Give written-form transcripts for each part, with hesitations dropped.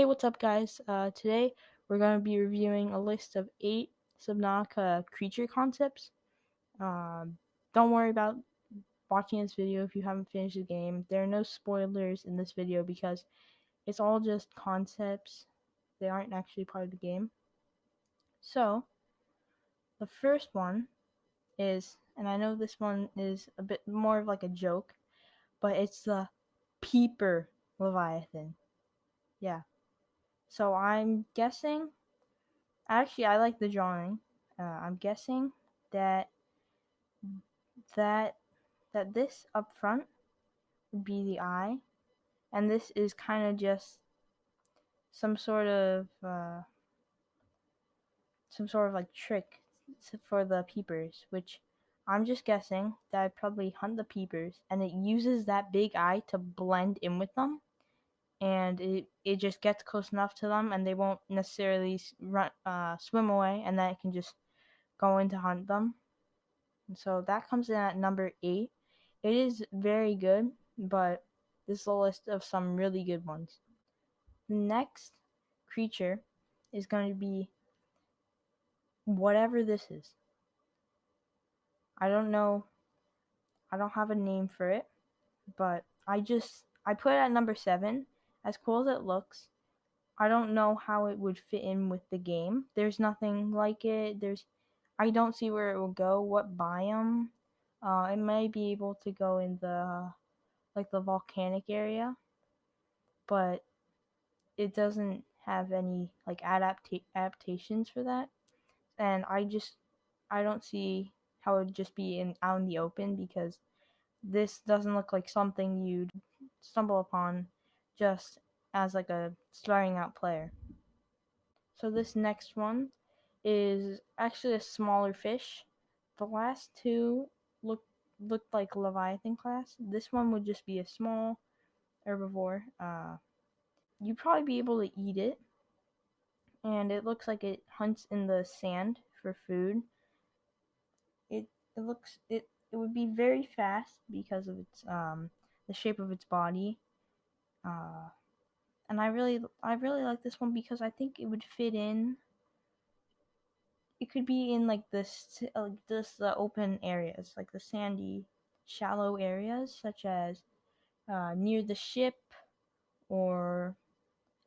Hey, what's up, guys? Today we're going to be reviewing a list of 8 Subnautica creature concepts. Don't worry about watching this video if you haven't finished the game. There are no spoilers in this video because it's all just concepts. They aren't actually part of the game. So, the first one is, and I know this one is a bit more of like a joke, but it's the Peeper Leviathan. Yeah. So I'm guessing. Actually, I like the drawing. I'm guessing that that that this up front would be the eye, and this is kind of just some sort of like trick for the peepers, which I'm just guessing that I'd probably hunt the peepers, and it uses that big eye to blend in with them, and it just gets close enough to them, and they won't necessarily swim away, and then it can just go in to hunt them. And so that comes in at number 8. It is very good, but this is a list of some really good ones. The next creature is going to be whatever this is. I don't know. I don't have a name for it, but I put it at number 7. As cool as it looks, I don't know how it would fit in with the game. There's nothing like it. I don't see where it will go. What biome? It may be able to go in the volcanic area, but it doesn't have any like adaptations for that. And I don't see how it would just be out in the open, because this doesn't look like something you'd stumble upon just as like a starting out player. So this next one is actually a smaller fish. The last two looked like Leviathan class. This one would just be a small herbivore. You'd probably be able to eat it, and it looks like it hunts in the sand for food. It would be very fast because of its the shape of its body. And I really like this one because I think it would fit in. It could be in like this open areas, like the sandy, shallow areas, such as near the ship, or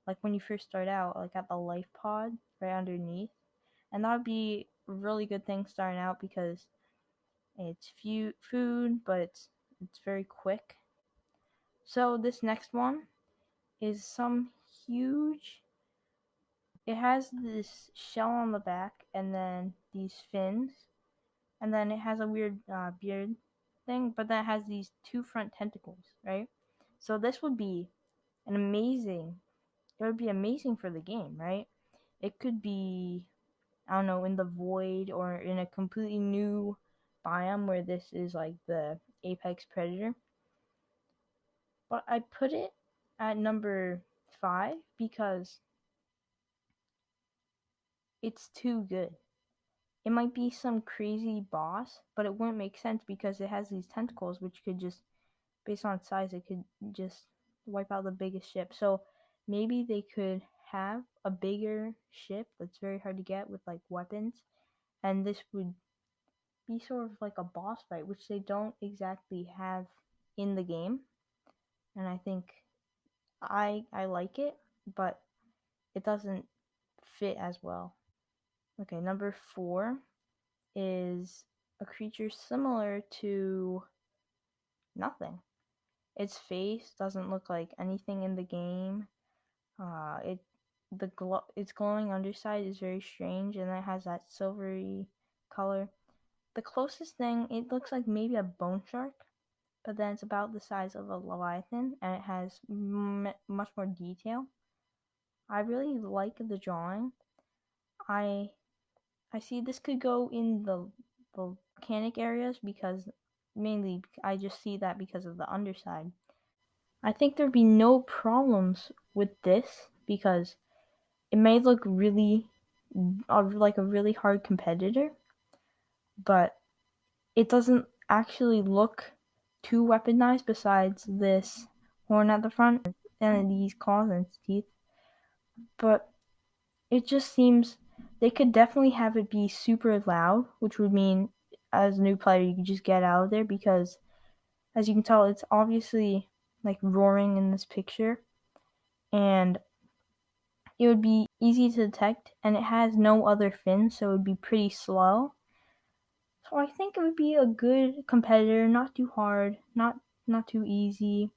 like when you first start out, like at the life pod right underneath. And that would be a really good thing starting out because it's food, but it's very quick. So this next one is some huge. It has this shell on the back, and then these fins, and then it has a weird beard thing, but then it has these 2 front tentacles, right? So this would be it would be amazing for the game, right? It could be, I don't know, in the void or in a completely new biome where this is like the apex predator. But I put it at number 5 because it's too good. It might be some crazy boss, but it wouldn't make sense because it has these tentacles, which could just, based on size, it could just wipe out the biggest ship. So maybe they could have a bigger ship that's very hard to get with like weapons, and this would be sort of like a boss fight, which they don't exactly have in the game. And I think I like it, but it doesn't fit as well. Okay, number 4 is a creature similar to nothing. Its face doesn't look like anything in the game. Its glowing underside is very strange, and it has that silvery color. The closest thing, it looks like maybe a bone shark, but then it's about the size of a leviathan, and it has much more detail. I really like the drawing. I see this could go in the volcanic areas because mainly I just see that because of the underside. I think there'd be no problems with this because it may look really like a really hard competitor, but it doesn't actually look too weaponized besides this horn at the front and these claws and teeth. but it just seems they could definitely have it be super loud, which would mean as a new player you could just get out of there, because as you can tell it's obviously like roaring in this picture, and it would be easy to detect, and it has no other fins, so it would be pretty slow. So I think it would be a good competitor, not too hard, not too easy.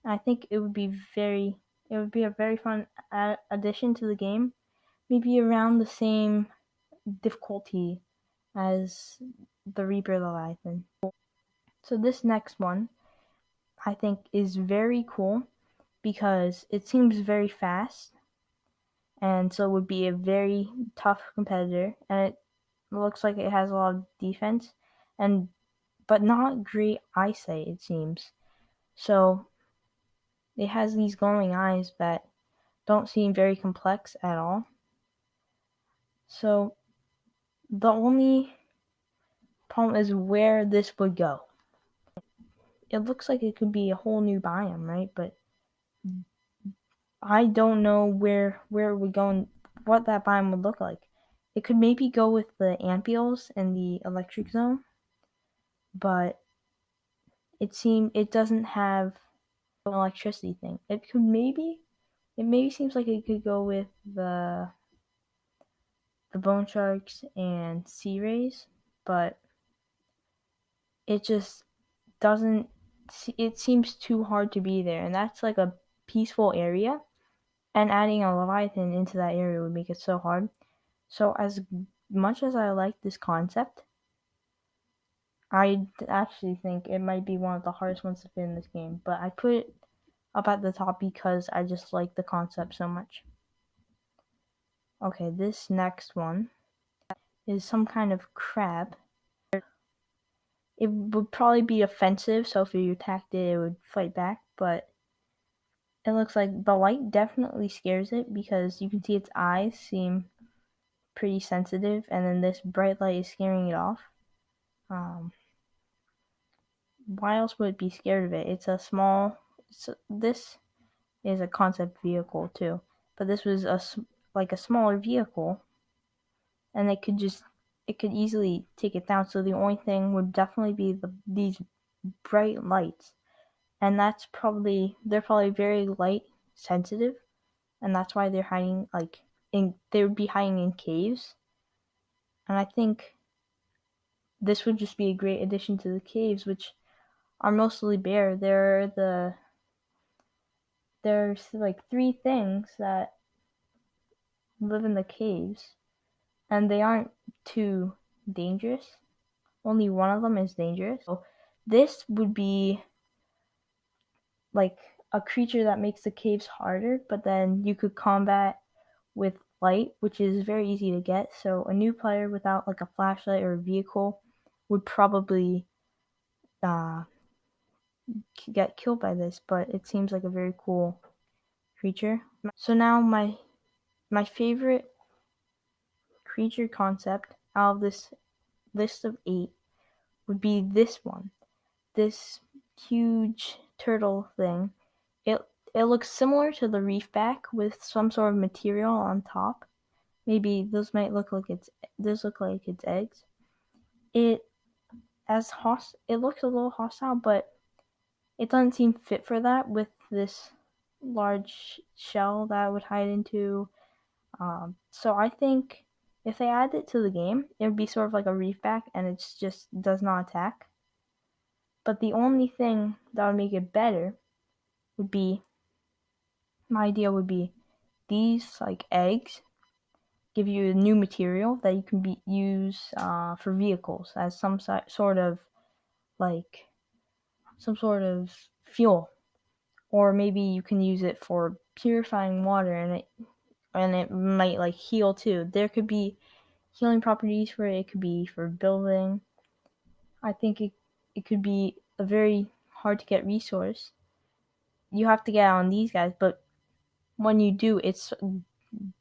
I think it would be a very fun addition to the game, maybe around the same difficulty as the Reaper Leviathan. So this next one I think is very cool because it seems very fast, and so it would be a very tough competitor, and it looks like it has a lot of defense, and but not great eyesight, it seems. So it has these glowing eyes that don't seem very complex at all. So the only problem is where this would go. It looks like it could be a whole new biome, right? But I don't know where it would go and what that biome would look like. It could maybe go with the ampules and the electric zone, but it doesn't have an electricity thing. It maybe seems like it could go with the bone sharks and sea rays, but it just doesn't. It seems too hard to be there, and that's like a peaceful area, and adding a Leviathan into that area would make it so hard. So as much as I like this concept, I actually think it might be one of the hardest ones to fit in this game, but I put it up at the top because I just like the concept so much. Okay, this next one is some kind of crab. It would probably be offensive, so if you attacked it, it would fight back, but it looks like the light definitely scares it because you can see its eyes seem pretty sensitive, and then this bright light is scaring it off. Why else would it be scared of it? This is a concept vehicle too, but this was like a smaller vehicle, and it could easily take it down. So the only thing would definitely be these bright lights, and they're probably very light sensitive, and that's why they're hiding they would be hiding in caves. And I think this would just be a great addition to the caves, which are mostly bare. There's like three things that live in the caves, and they aren't too dangerous. Only one of them is dangerous. So this would be like a creature that makes the caves harder, but then you could combat with light, which is very easy to get. So a new player without like a flashlight or a vehicle would probably uh, get killed by this, but it seems like a very cool creature. So now my favorite creature concept out of this list of 8 would be this one. This huge turtle thing. It it looks similar to the reefback with some sort of material on top. Maybe those look like its eggs. It it looks a little hostile, but it doesn't seem fit for that with this large shell that it would hide into. So I think if they add it to the game, it would be sort of like a reefback, and it just does not attack. But the only thing that would make it better would be my idea would be these like eggs give you a new material that you can use for vehicles as sort of like some sort of fuel, or maybe you can use it for purifying water, and it might like heal too. There could be healing properties for it. It could be for building. I think it could be a very hard to get resource. You have to get on these guys, but when you do, it's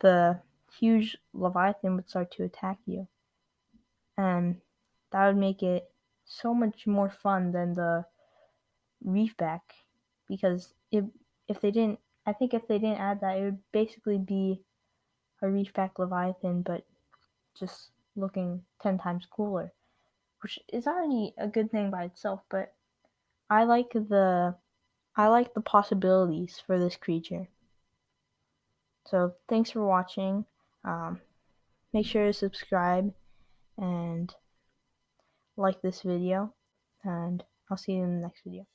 the huge Leviathan would start to attack you, and that would make it so much more fun than the reefback, because if they didn't I think if they didn't add that, it would basically be a reefback Leviathan, but just looking 10 times cooler, which is already a good thing by itself. But I like the possibilities for this creature. So thanks for watching. Make sure to subscribe and like this video, and I'll see you in the next video.